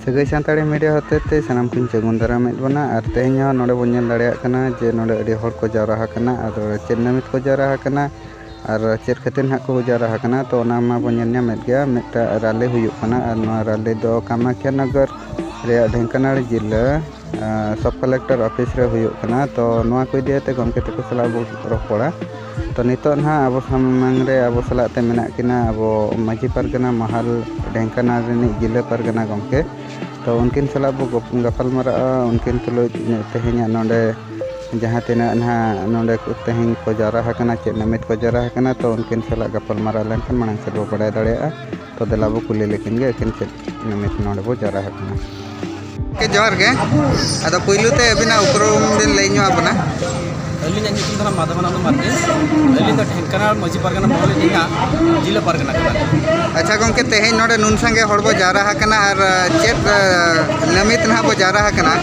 सगई सानताड़ी media होते सानाम को जगुन दारामेद बना और तेहन नोडे बन नेल दाड़ेयाग कना जे नोडे अड़ी हर को जावरा हकना आदो चेद नामित को जावरा हकना और चेद खातिर हाक को जावरा हकना तो ओना मा बन नेल ᱧᱟᱢᱮᱫ गया मिट्टा राले हुयुग कना और नोआ राले दो कामाख्या नगर रे ढेंकानाल जिला सब कलेक्टर ऑफिस रे हुयुग कना तो नोआ को इदियाते गमके तको सला रपड़ा तो नितो ना अब सामने रे अब सलाते मेना किना अब माजी पारगना महल ढेंकानाल रिनी जिला पारगना गमके तो उनकिन सला गपाल मारा उनकिन तुलो तेहenya नोडे जहाँ तीना ना नोडे तेहन को जारा हकना चेद नामित को जारा हकना तो उनकिन सला गपाल मारा लेनखान मांग से बो बड़ाय दाड़ेया तो देलाबो कुली लेकिन गे एकिन चेद नामित नोडे बो जारा हकना के जोहार गे अदा पुइलुते अबिना उपरुम दिन लैño आपना अलिंग निकुम धना माधवानंद मार्के अलिंग ढेंकानाल माजी पारगना महल जिला पारगना अच्छा गमके तेहन नोडे नुन संगे हड़बो जारा हकना और चेद नामित ना बो जारा हकना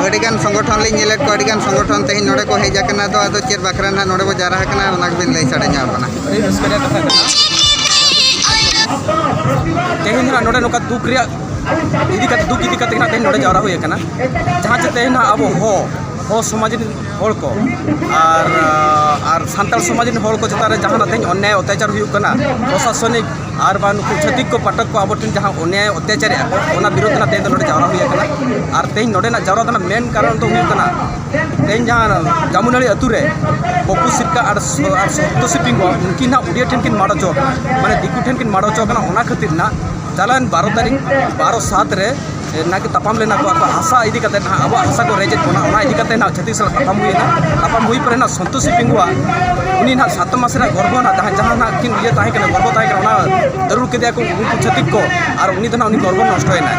अडिगान संगठन लिंग नेलेट को अडिगान संगठन तेहन नोडे को हेज हकना तो आदो चेद बाखरा ना नोडे बो जारा हकना ओना बिन लई साडेño आपना अड़ी रस्करिया कथा तेहन ना नोडे नोका दुख रिया दुख इदी कते ना तेहन नोडे जावरा हुई हकना जहां चे तेहन अब हो समाज हर को और सानताल समाज हर को चतान जहाँ तेज अन्याय अत्याचार हुआ प्रशासनिक और छतिक को पाठक को अब जहाँ अन्याय अत्याचार विरोध तेज नोडे जावरा हुई और तेज नोडे जावरा मेन कारण तो हुआ तेज जहाँ जामुनाड़ी अतुरे पप्पू सिरका और सत्य सिपिंग उनकी उड़िया ठेन किन माड़ो माने दिकू ठेन किन माड़ो खातिर ना चालान 12 तारीख 12/7 रे ना कि तपम लेना को हासा इदी कते ना अब हासा को रेजेट बना ओना इदी कते ना छत्तीस साल तपम हुई पर ना संतोष पिंगुआ उनी ना 7 मास रे गर्भ ना जहां ना किन ये ताहे कना गर्भ ताहे कना दरुर के दिया को उनको छत्तीस को और उनी तो ना उनी गर्भ नष्ट होइना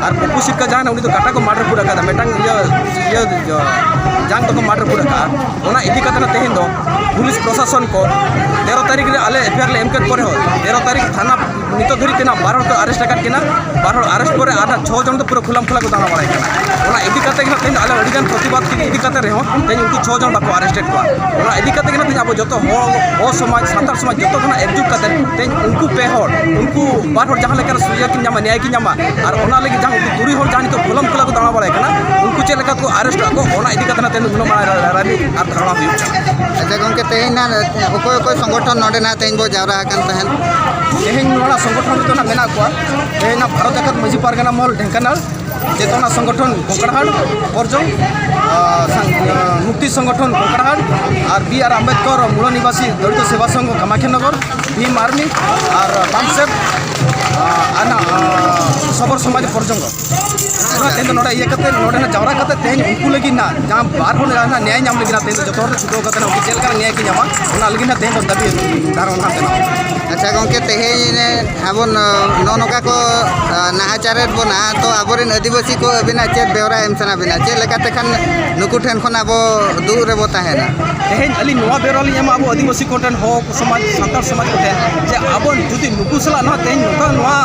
और पप्पू सिरका जहां उनी तो काटा को माटर पूरा का मेटांग ये जान तो माटर पूरा का ओना इदी कते ना तेहिन दो पुलिस प्रशासन को 13 तारीख रे आले एफआईआर ले एमकेट करे हो 13 तारीख थाना नितो धरी तेना 12 को अरेस्ट कर केना 12 अरेस्ट करे आधा 6 जन तो पूरा खुलाम खुला को दाना बड़ाई कना ओना इदी कते ना तेन आले अडिगान प्रतिवाद की इदी कते रे हो तेन उनको 6 जन बाको अरेस्टेड को ओना इदी कते ना तेन अब जतो हो समाज सानताल समाज जतो खना एकजुट कते तेन उनको पे होर उनको बार होर जहां लेकर सुया की न्याय की न्यामा और ओना लगी जहां उनको दूरी होर जानी तो खुलाम खुला को दाना बड़ाई कना उनको चे लेका को अरेस्ट को ओना इदी कते ना तेन उनो रानी और धारणा हुई अच्छा गमके तेहन ना ओकोय ओकोय संगठन नोडे ना तेहन बो जावरा हकन तहन तेहन नोडा संगठन तो ना मेना को तेहन ना भारत जाकत माजी पारगना महल ढेंकानाल चेतना संगठन कोकड़ाहाट परजंग मुक्ति संगठन कोकड़ाहाट और बी.आर. आम्बेडकर मूल निवासी दलित सेवा संघ कामाख्या नगर भीम आर्मी और पांचसेप आना सबर समाज परजंग तेज नोड़ा ये नोड़े जावरा तेज उनको लगी ना जहाँ बार हो न्याय नाम लगी तेज जो छुटो उनको चेक न्याय की नामा लगी तेज दाबी धारणा अच्छा गमके तेहन अब नौका को नाहाचार बना तो अब आदिवासी को अबिना चेद ब्यौरा एम सना बिना चेद लेकाते खान नुकु ठेन खन अब दुख रे बो ताहेना तेहन अली नोआ ब्यौरा ली एम अब आदिवासी को ठेन हो समाज सानताल समाज को ठेन जे अब जुदी नुकु सला ना तेहन नोका नोआ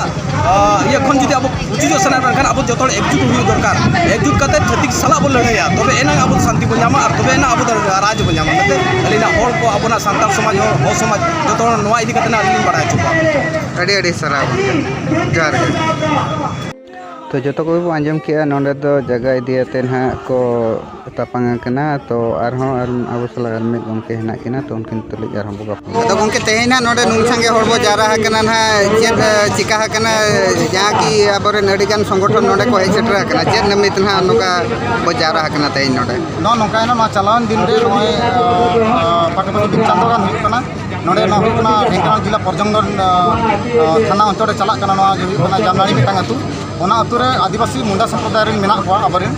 ये खन जुदी अब उचित सना खान अब जो एकजुट हुई दरकार एकजुट करते छतिक सला बो लड़ाया तबे एना अब शांति बो ᱧᱟᱢᱟ और तबे एना अब राज बो ᱧᱟᱢᱟ मते अलीना होर को अब सानताल समाज हो समाज जो नोआ इदी करते ना अली बड़ा चुका अड़ी अड़ी सराव जोहार गे तो जो को आंजम किया नोडे दो जगह इदियाते ना को तापांगा कना तो अब सला मिद गमके हेना किना तो उनकिन तुलिज आरहम बो तो गमके तेहना नोडे नुन संगे हड़बो जारा हकना ना चेद चिका हकना जहाँ की अब अडिगान संगठन नोडे को हेज सेटर हकना चेद नामित ना नोका बो जारा हकना तेहन नोडे नोका ना चलावन दिन रे नय पाटपति दिन चांदोगान हुई कना नोडे ना हुई कना ढेंकानाल जिला परजंगन थाना अंचल रे चला कना नोआ हुई कना जामनाड़ी मिटांग अतु ओना अतु रे आदिवासी मुंडा संप्रदाय रे मेना को अबरेन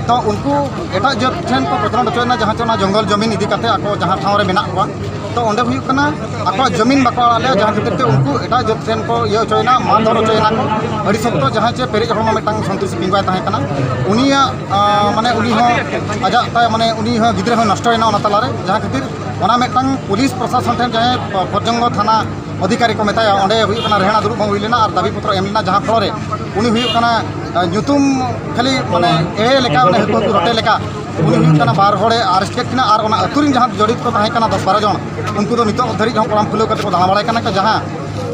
तो उनको एटा जत ठेन को प्रचलन होना जहाँ चो जंगल जमीन इदी करते आको जहाँ ठाव रे मेना को तो अंडे हुई कना आको जमीन बाको आले जहाँ खातिर ते उनको एटा जत ठेन को ये होचोयना मान धर होचोयना को अड़ी सप्तो जहाँ चे पेरेज हरमा मेटांग संतोष पिंगबाय ताहे कना उनिया माने उनी हो आजा ताय माने उनी हो गिद्रे हो नष्ट होना ओना तलारे जहाँ खातिर ओना मेटांग पुलिस प्रशासन ठेन जहाँ परजंग थाना अधिकारी को मेताया अंडे हुई कना रेहना दुरुब हुई लेना और दाबी पत्र एम लेना जहाँ फल उनी हुई कना ᱧᱩᱛᱩᱢ खाली माने ए लेका माने हकु रोटे लेका उनी हुई कना बार होड़े अरेस्ट केट किना और ओना अतुरिन जहाँ जड़ित को ताहे कना 10-12 जन उनको तो नितो धरी जहाँ कोराम खुलो करते को दाना बड़ाय कना जहाँ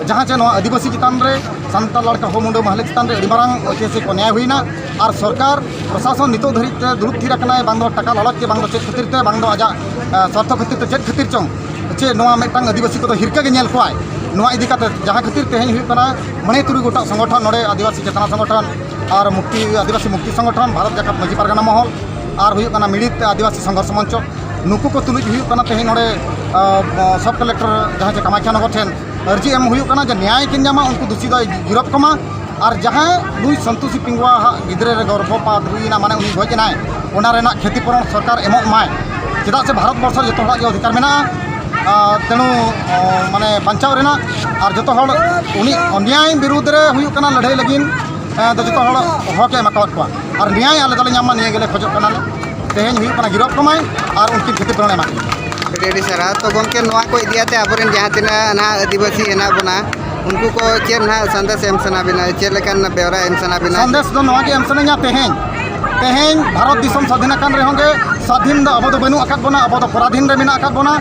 जहाँ चे आदिवासी चितान रे सान्ताल लड़का हो मुंडा महले चितान रे मारांग ऐतिहासिक न्याय हुईना और सरकार प्रशासन नितो धरित दुरुब थी रखना बांग टाका लालच के बांग चेक खातिर ते बांग आजा स्वार्थ खातिर ते चेक खातिर चों चे नोआ मेटांग आदिवासी को हिरका के नेल कोआय नोआ इदी काते जहाँ खातिर तेहें हुई कना मने तुरुई गोटा संगठन नोडे आदिवासी चेतना संगठन और मुक्ति आदिवासी मुक्ति संगठन भारत जाकत माजी पारगाना महल और हुई कना मिलित आदिवासी संघर्ष मंच नुकु को तुलुज हुई कना तेहें नोडे सब कलेक्टर जहाँ चे कामाख्या नगर ठेन अर्जी एम हुई कना जे न्याय किन जामा उनको दोषी दो गिरफ्त कमा और जहाँ नुई संतोषी पिंगुआ गिद्रे रे गर्भपात हुईना माने उनी गजनाय ओना रेना क्षतिपूरण सरकार एमोग माय चेदा से भारत वर्ष जो हड़ा अधिकार मेना तेणु माने बचाव रेना और जो उनी अन्याय विरुद्ध रे हुई कना लड़ाई लगिन तो जो हक एम आकाद को और न्याय आले दले नामा निये गेले खोजो कना तेहें हुई कना गिरफ्त कमाय और उनकी क्षतिपूरण एमा रेडी सर तो गमके नोआ को इदियाते आबरेन जहाँ तना ना आदिवासी हेना बना उनको को चेन ना संदेश एम सना बिना चेक लेकन बेवरा एम सना बिना संदेश दो नोआ के एम सना तेहें भारत दिसम स्वाधीन कान रे होंगे स्वाधीन दा अब बनु आकाद बना अब पराधीन रे मेना आकाद बना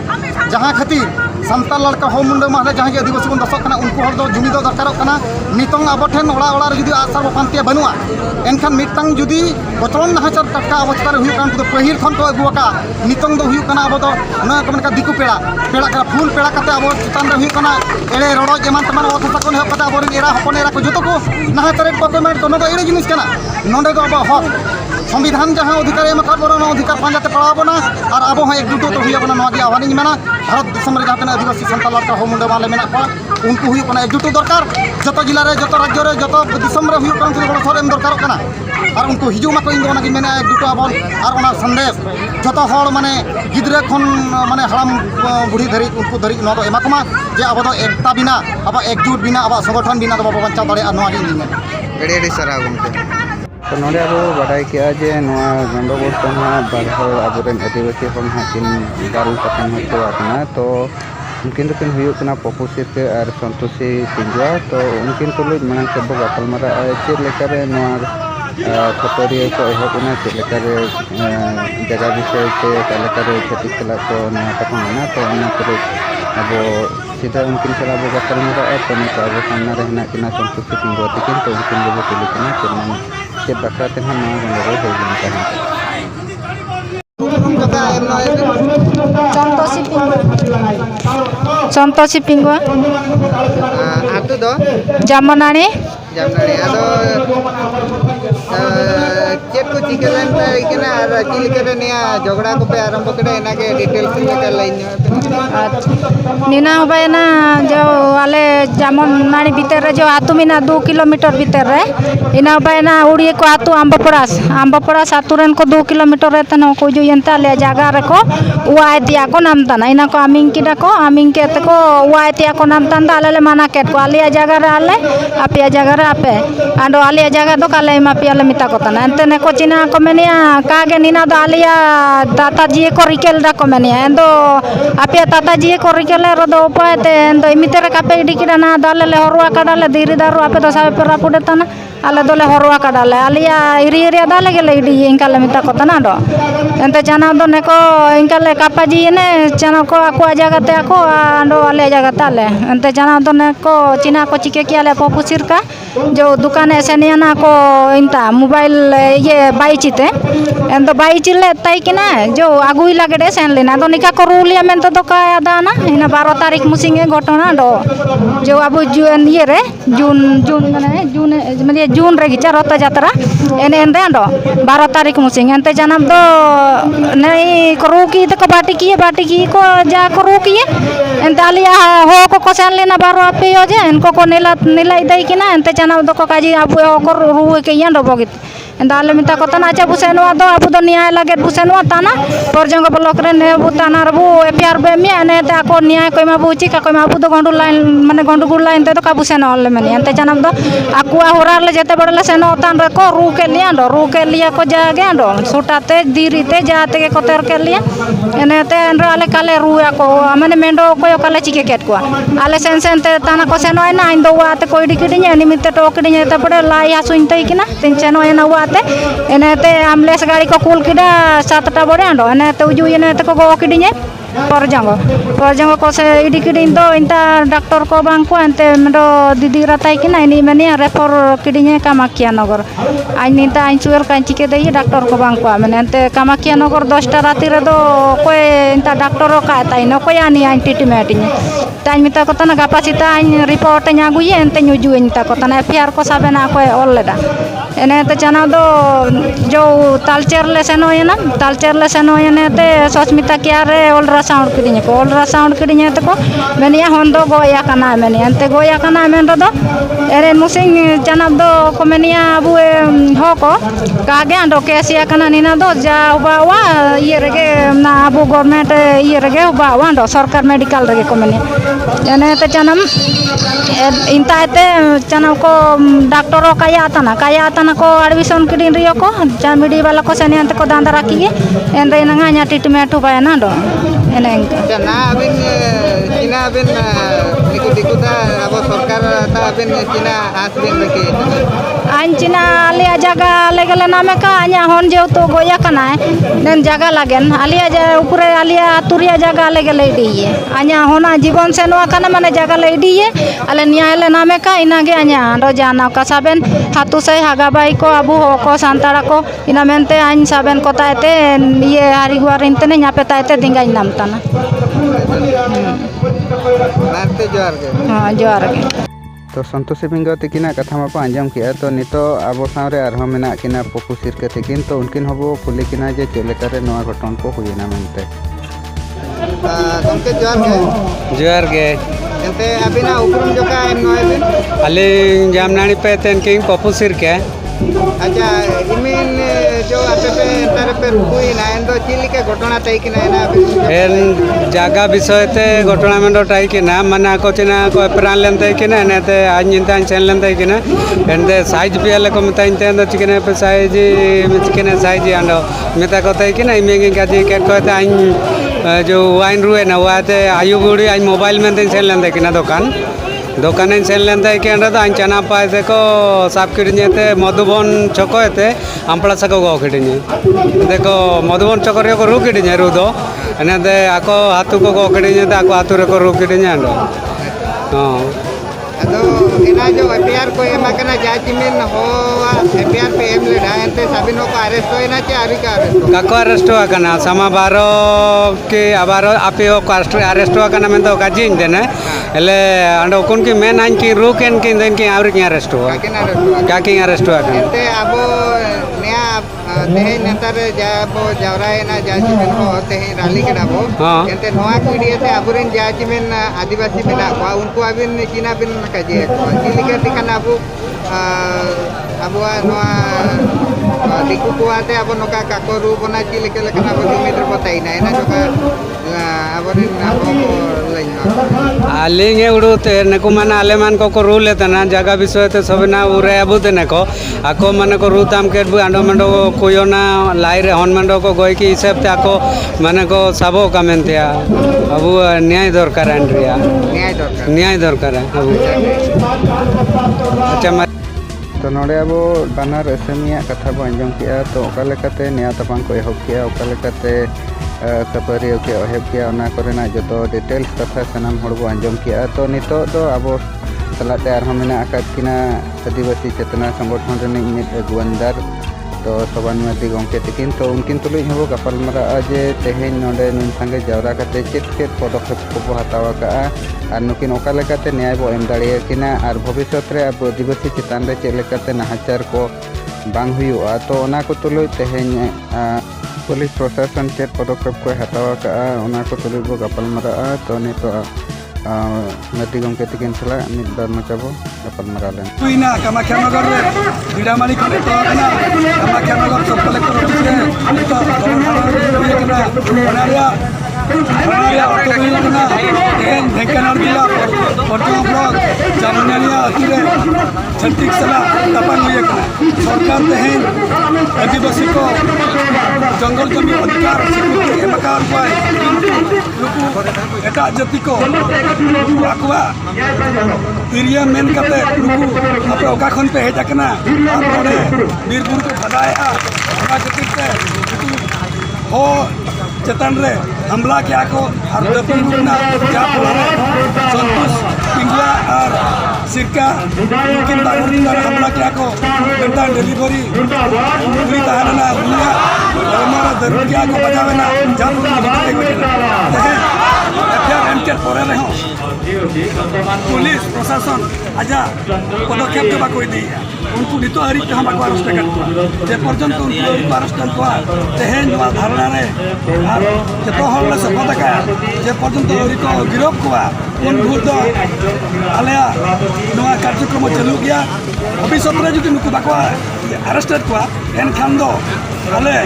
जहाँ खातिर सान्ताल लड़का हो मुंडा महले जहाँ के आदिवासी बन दसक उनको हर दो जुमी दो दरकार नितों अब ठेन ओड़ा ओड़ा जुदी आसार बापानते बनुआ एनखान मिटतांग जुदी बचलन नाहाचार टटका अब चतान हुई कान तो पहिल खन को अगुआका नितों दो हुई कना अब दो ना को मनका दिकु पेड़ा पेड़ा का फूल पेड़ा काते अब चतान रे हुई कना एड़े रोड़ो एमान तमान ओ थसा कोन हेप काते अब एरा हपन एरा को जतो को नाहाचार को मेट तो एड़े जिनिस कना नोंडे दो अब हक संविधान जहाँ अधिकार एम बना अधिकार पांजाते पड़ा बना और अब हाँ एकजुट तो हुई बना आह्वानी मेना भारत दिसम रे जहाँ आदिवासी सान्ताल लड़का हो मुंडा माले मेना उनको हुई एकजुट दरकार जो जिला रे जो राज्य रे जो दिसम रे हुई गड़ो सर एम दरकार और उनको हिजू माको इन दोना मेना एकजुट आबन और संदेश जो हर माने गिद्रे खन माने हड़ाम बुढ़ी धरी उनको धरी दो एमा जे अब एकता बिना अब एकजुट बिना अब संगठन बिना बाबा बचाव दाड़े एडी सारा गमके तो नोडे अब बाडाय किया जे नोआ गंडगोल तो बारहर आबोरेन आदिवासी हम हाकिन दारू कथन होना तो उनकिन दोकिन हुयुकना पप्पू सिरके और संतोषी पिंजुआ तो उनकिन तुलुज मांग सब गापलमारा चेक लेकारे नोआ खतरिया को एहबना चेक लेकारे जगह विषय से लेकारे छत्तीस कला को नया कथन तो उना तुलुज अब सीधा उनकिन चला अब गापलमारा तो निका अब सामना रहना किना संतोषी पिंजुआ तकिन तो उनकिन लोग तुलिकना चेक चेक बकराते हम नोआ गंडगोल हो गन संतोषी पिंगुआ आतु दो जामनानी आदो चेक को चिकन इकना और चिलकरे निया झगड़ा को पे आरंभ करे एना के डिटेल्स लेकर लाइन नीना होबायना जो आले जामनानी भीतर रे जो आतु मिना 2 किलोमीटर भीतर रे इना होबायना उड़िए को आतु आंबपड़ास आतु रेन को 2 किलोमीटर रे तनो को जो यंता ले जगह रे को उआ दिया को नाम तना इना को आमिंग के ते को उआ दिया को नाम तना आले ले माना केट को आले जगह रे आले आपे जगह रे आपे आंडो आले जगह दो काले मा पिया ले मिता को तना एंते ने को चिना को मेनिया कागे नीना दो आलिया ताता जी को रिकेल दा को मेनिया एंदो आपे ताता जी को रिकेल रो दो उपायते एंदो इमिते रे कापे डिकिरा ना दाले ले हरवा काडाले दीरी दारू आपे दो साबे परा पुडे तना आले दोले हरवा काडाले आलिया इरी दाले गेले इडी इंकाले मिता को तना दो एंते जाना दो ने को इंकाले कापा जी ने जाना को आको जगह ते आको आंडो आले जगह ताले एंते जाना दो ने को चिना को चिके कियाले पप्पू सिरका जो दुकान से नियाना को इंता मोबाइल ये बाईचिते एन तो बाईचिले तई किना जो आगुई लागेडे सेन लेना तो निका को रूलिया मेन तो का दाना इना 12 तारीख मुसिंगे घटना दो जो अब जून ये रे जून रे गिचा रथ यात्रा एने रे दो 12 तारीख मुसिंगे एनते जानम दो नहीं करू की तो बाटी की को जा करू की एनते आलिया हो को सेन लेना 12 पे हो जे इनको को नीला दई किना एनते जानम दो को काजी अब को रू के यान डबोगित दाले मिता को तना अच्छा बुसेनवा दो अब दो न्याय लगे बुसेनवा ताना परजंग ब्लॉक रे ने बुताना रबु एपीआर बे मिया ने ता को न्याय कोइमा बुची का कोइमा बु दो गंडु लाइन माने गंडु गुड लाइन ते तो का बुसेन ऑल मेनी अंते जानम दो आकुआ होरार ले जेते बडले सेनो तान रे को रू के लिया को जागे दो सुटाते दीरीते जाते के कोतर के लिया एने ते एन आले काले रुया को माने मेंडो को काले चिके केट को आले सेन ते ताना को सेनो ना इन दो वाते कोई डिकिडिnya निमित्ते टोकडिnya ते पड़े लाई हसुइन तई किना तिन सेनो एना एने ते एम्बुलेंस गाड़ी को कुल किदा 7टा बड़े आंडो एने ते उजु एने ते को गो किडिnya Porjang ko se idi kidin do inta doktor ko bangku ante mendo didi ratai kina ini meni refer kidinya Kamakya Nagar. Ain ninta ain suer kan cike dei doktor ko bangku amene ante Kamakya Nagar 10 rati redo koe inta doktor ko tai no koe ani ain treatment ini. Tanya minta kota na kapasita ain report nya guye ente nyuju inta kota na PR ko sabena koe all leda. Ene te chana do jo talcher le seno yena te sosmita kiare ultrasound kidinya te ko menia hondo goya kana menia ante goya kana men do eren musing chana do ko menia abu hoko kage ando kesia kana nina do ja ubawa rege na abu government rege ubawa ando sarkar medical rege ko menia ene te chanam inta ete chana ko doctor kaya atana ko admission kidin rio ko jamidi bala ko sani ante ko dandara ki en re nanganya treatment ubaya na do eneng Nah, abin Cina abin ikut-ikutan apa सरकार ta abin Cina asbin lagi. आइन चिना आलिया जगह लेगले नामे का आया होन जो तो गोया कना है नन जगह लागेन आलिया ऊपरे आलिया तुरिया जगह लेगले दिए आया होना जीवन से नवा कना माने जगह ले दिए अले न्यायालय नामे का इनागे आया रो जाना का साबेन हातु से हागाबाई को अबू हो को सांतारा को इना मेनते आइन साबेन को ताते ये हरिगुआर इंतने न्यापे ताते दिंगा इनाम तना नाते जोर के हां जोर के तो संतोषी बिंगो तिकिना कथा मा पा आंजम किया तो नितो आबो सावरे आरहो मेना किना पपु सिरके तिकिन तो उनकिन हबो कुली किना जे चेलेकारे नवा घटन को हुइना मेनते गमके जोर के एंते अबिना उपरम जोका एम नोय बिन अली जामनानी पे तेन किंग पपु सिरके अच्छा इमिन जो आपे पे तारे पे रुकुई ना एंदो चिली के घटना तई किना ना एन जागा विषय ते घटना मेंडो टाई किना मना को चिना को प्राण लेन तई किना नेते आज निंतान चेन लेन तई किना एंदे साइज पे ले को मताइन ते अंदो चिकने पे साइज चिकने साइज आंदो मेता को तई किना इमेंगिंग का जी केट को ते आइन जो वाइन रुए ना वाते आयु गुड़ी आइन मोबाइल में ते चेन लेन तई किना दोकान सेन लेन तई के अंदो आइन चना पाए से को साफ किडनेते मधुबन चकोते आंपला सको गो किडने देखो मधुबन चकोरे को रू किडने रू दो एने आको हाथु को गो किडने आको हाथु रे को रू किडने आंदो हां अदो इना जो एपीआर को एमा कना जाचिमिन हो एपीआर पे एम लेडा एंते सबिनो को अरेस्ट होइना चे आरी का अरेस्ट काको अरेस्ट हुआ कना समा बारो के आबारो आपे को अरेस्ट हुआ कना में तो काजिन देने एले अंडो कोन की मेन आइन की रुकेन की देन की आवरी की अरेस्ट हुआ काकी अरेस्ट हुआ कना एंते आबो नया तेहे नेतार जाबो जावराय ना जाचिमिन हो तेहे रैली केडाबो एंते नोआ कुडिए से आबुरेन जाचिमिन आदिवासी मेना को उनको अबिन चिना बिन kaji चिली के तिकना आबो नोआ दिकु कुआते आबो नोका काकोरु बना चिली के लेकना आबो जुमिद्र बताइना एना जोका आबोरिन आबो लइना आलिंगे उड़ुते नको माने आले मान को रूल लेतना जगह विषय ते सबना उरे आबुते नको आको माने को रूताम केटबु आंडो मंडो कोयोना लाई रे हन मंडो को गोई की हिसाब ते आको माने को साबो कमेंतिया अबु न्याय दरकार आंड्रिया न्याय दरकार अबु अच्छा तो नोडे अब बानार एसएमईया कथा बो आंजम किया तो ओका लेकाते न्याय तपान को एहब किया ओका लेकाते कपरियो के एहब किया ओना कोरेना जतो डिटेल्स कथा सनाम हड़ बो आंजम किया तो नितो दो अब सलाते आरहो मेना आकाद किना आदिवासी चेतना संगठन रनि मिद अगुवंदार तो सबान मादी गमके तिकिन तो उनकिन तुलुज हबो गपालमारा जे तेहेन नोडे नुन संगे जावरा कते चेत पदक्षेप को हतावा का और नुकिन ओका लेकाते न्याय बो एम दाड़िया किना और भविष्य रे अब आदिवासी चितान रे चेक लेकाते नाहाचार को बांग हुआ तो ओना को तुलुज तेहेन पुलिस प्रशासन चेक पदक्षेप को हतावा का ओना को तुलुज बो गपालमारा तो नितो नदी गमके तिकिन सला मिद बार मचाबो गपालमारा लेन कुइना कामाख्या नगर रे बिडामानी को तो ना कामाख्या नगर सब कलेक्टर ऑफिस रे तो बनारिया ढेंकानाल जिला पर्यटन ब्लॉक चामुंडानिया अतिरे छत्तीस सला तापान हुए सरकार तेहेन आदिवासी को जंगल जमी अधिकार स्वीकृति एमकार पाए एटा जाति को आकुआ एरिया मेन करते आपे ओका खन पे हेज आकना और नोडे बीरपुर को भदाया ओना खातिर ते हो चेतन रे हमला किया को और दबीना क्या फल संतोष पिंगला और सिरका उनकिन बागुर हमला किया को बेटा डिलीवरी पूरी ताहना उन्या और हमारा दर्द किया को बजावेना जब एफआईआर परे रहो पुलिस प्रशासन आजा पदक्षेप के बाको दी उनको नितो हरी हम बाको अरेस्ट कर जे पर्यंत उनको अरेस्ट कर तेहेन धारणा रे और जतो हल सफल का जे पर्यंत हरी को गिरफ को उन भूत आलया नवा कार्यक्रम चालू गया भविष्य में जो नुकु बाको अरेस्ट को एन खान दो आले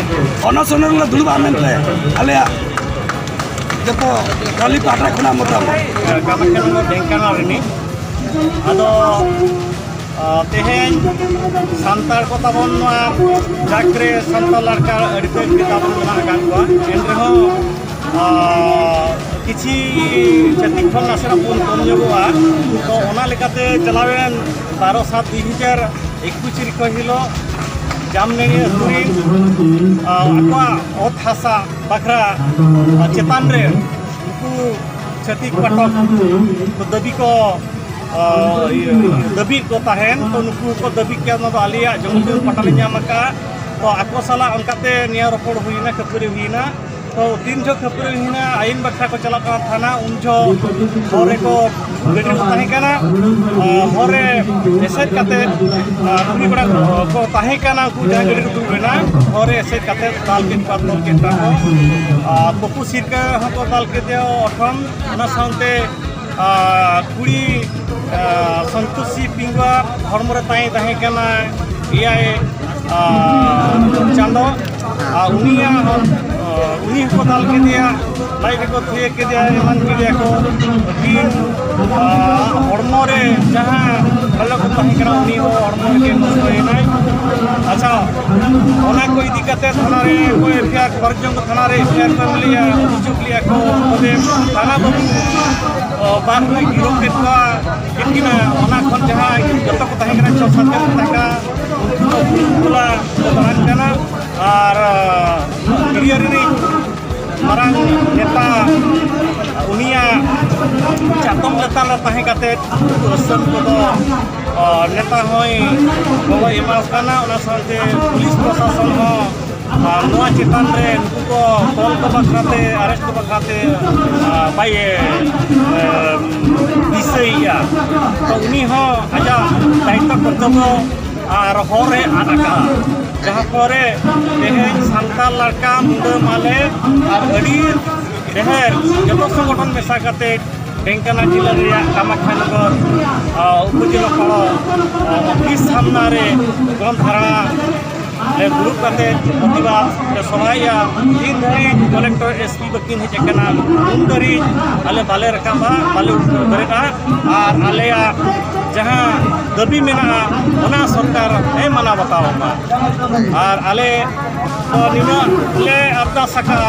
अनशन रे दुलबा मेनते आलया जब कली पाटा खुना मतलब ढेंकानाल रे आदो तेहेन सानतार को ताबन जागरे सानताल लड़का अड़ते ताबन बना का एन रहो किछि छत्तीस खन नासरा पुन कमजोगआ तो ओना लेकाते चलावेन 12/7/2021 रिको हिलो जामनेनी अतुरी आकवा ओत हासा बाखरा चेतान रे उनको छत्तीस पाठक दबी को तहन तो नुकु को दबी क्या ना आलिया जंगल पटाले नामका तो आको साला उनकाते निया रपड़ हुईना खपरी हुईना तो 3 जो खपरी हुईना आइन बखरा को चला का थाना उन जो होरे को गडी को ताहे काना होरे एसेट काते पूरी बड़ा को ताहे काना को जहां गडी को दुबेना होरे एसेट काते दाल के पातल के को पपु सिरका हको दाल के दे अठम ना साउंते कुड़ी संतोषी पिंगवा हरमरे ताई ताहे काना इयाए चांदो उनिया उन्हीं को दाल के दिया लाइक को थे के दिया मान के दिया को तीन हरमरे जहां भलो को ताहे काना उनी हो हरमरे के नोय अच्छा ओना को इदी कते थाना रे को एफआईआर परजंग थाना रे एफआईआर कर लिया अभियोग लिया को ओदे थाना बाबू बार में गिरो के का कितना ओना खन जहां जत को ताहे काना 6-7 दिन ताका उनला बहन काना और गिरियरी मारांग नेता उनिया चातम नेता ला ताहे काते रसन को दो नेता होय गो एमास काना ओना साथे पुलिस प्रशासन हो नवा चेतान रे उनको कॉल को बखाते अरेस्ट को बखाते बाय दिसैया तो उनी हो आजा दायित्व कर्तव्य और होरे आनाका जहाँ पर तेहेन सानताल लड़का मुंडा माले और अड़ी देहर जतो संगठन मेसा करते ढेंकानाल जिला रे कामाख्यानगर उपजिला फल ऑफिस सामना रे गम धारणा ग्रुप करते प्रतिवाद सभाया 3 धरी कलेक्टर एसपी बकिन हेजना उन धरी आले बाले रकाबा बाले करेगा और आलेया जहाँ दबी मेना ओना सरकार ए मना बताओ और आले तो निना ले अर्दा सका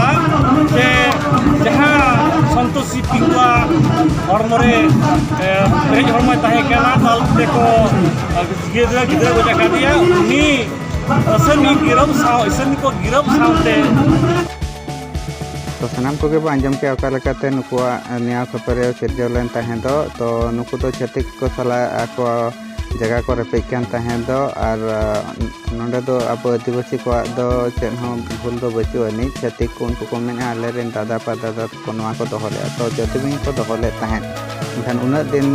जे जहाँ संतोषी पिंगवा हरमरे पेज हरमय ताहे काना ताल को गिदरा गिदरा को जका दिया उनी असमी गिरब साव असमी को गिरब सावते तो सामान को आंजम के अकालकाते नुकुआ निया खपरे सिरजौलेन ताहें दो तो नुकु तो छतिक को सला आको जगह को रेपेकान ताहें दो और नोंडे दो अब आदिवासी को दो चेन हो भूल दो बचु अनि छतिक को उनको को मेना आले रेन दादा पा दादा को नवा को दोहले तो जतिबिन को दोहले ताहें खान उना दिन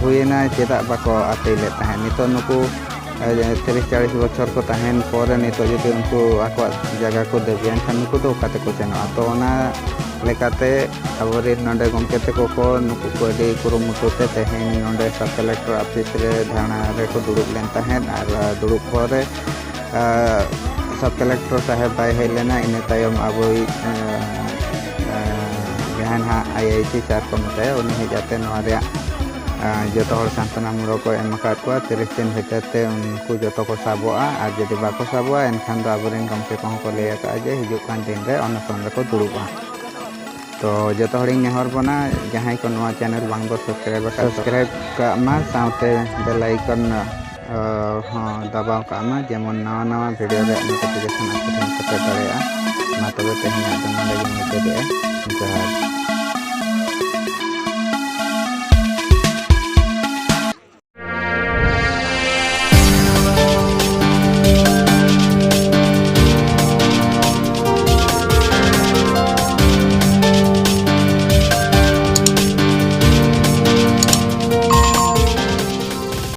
हुएना चेदा बाको आतेले ताहें नितो नुकु 30-40 बछर को ताहेन पर नितो जदि उनको आको जगह को देबियान खान नुकु तो काते को चेनो तो ओना लेकाते अबरे नोंडे गमकेते को नुकु को दे कुरुमुटुते तेहेन नोंडे सब कलेक्टर ऑफिस रे धारणा रे को दुड़ुब लेन ताहेन और दुड़ुब परे सब कलेक्टर साहेब बाय हेलेना इन तायम अबोई जहान हा आईआईसी चार को मते उनी हे जाते नवा रे जो सांत्वना मुड़ो को एमका 30 दिन भीतर उनको जो को साबोआ और जदि बाको साबोआ एनखान दो आबरेन गमके को लैया जे हिजुकान दिन रे अनशन को दुड़ुबा तो जो नेहर बना जहाँ को नवा चैनल बांग सब्सक्राइब का मा साउते बेल आइकन ᱦᱚᱸ ᱫᱟᱵᱟᱣ ᱠᱟᱜ ᱢᱟ ᱡᱮᱢᱚᱱ ᱱᱟᱣᱟ ᱵᱷᱤᱰᱤᱭᱳ ᱨᱮᱭᱟᱜ ᱱᱳᱴᱤᱯᱷᱤᱠᱮᱥᱚᱱ ᱟᱯᱮ ᱴᱷᱮᱱ ᱥᱮᱴᱮᱨ ᱫᱟᱲᱮᱭᱟᱜᱼᱟ᱾ ᱢᱟ ᱛᱚᱵᱮ ᱛᱮᱦᱮᱧᱟᱜ ᱫᱚ ᱱᱚᱰᱮ ᱜᱮ ᱢᱩᱪᱟᱹᱫᱮᱜᱼᱟ᱾ ᱡᱚᱦᱟᱨ।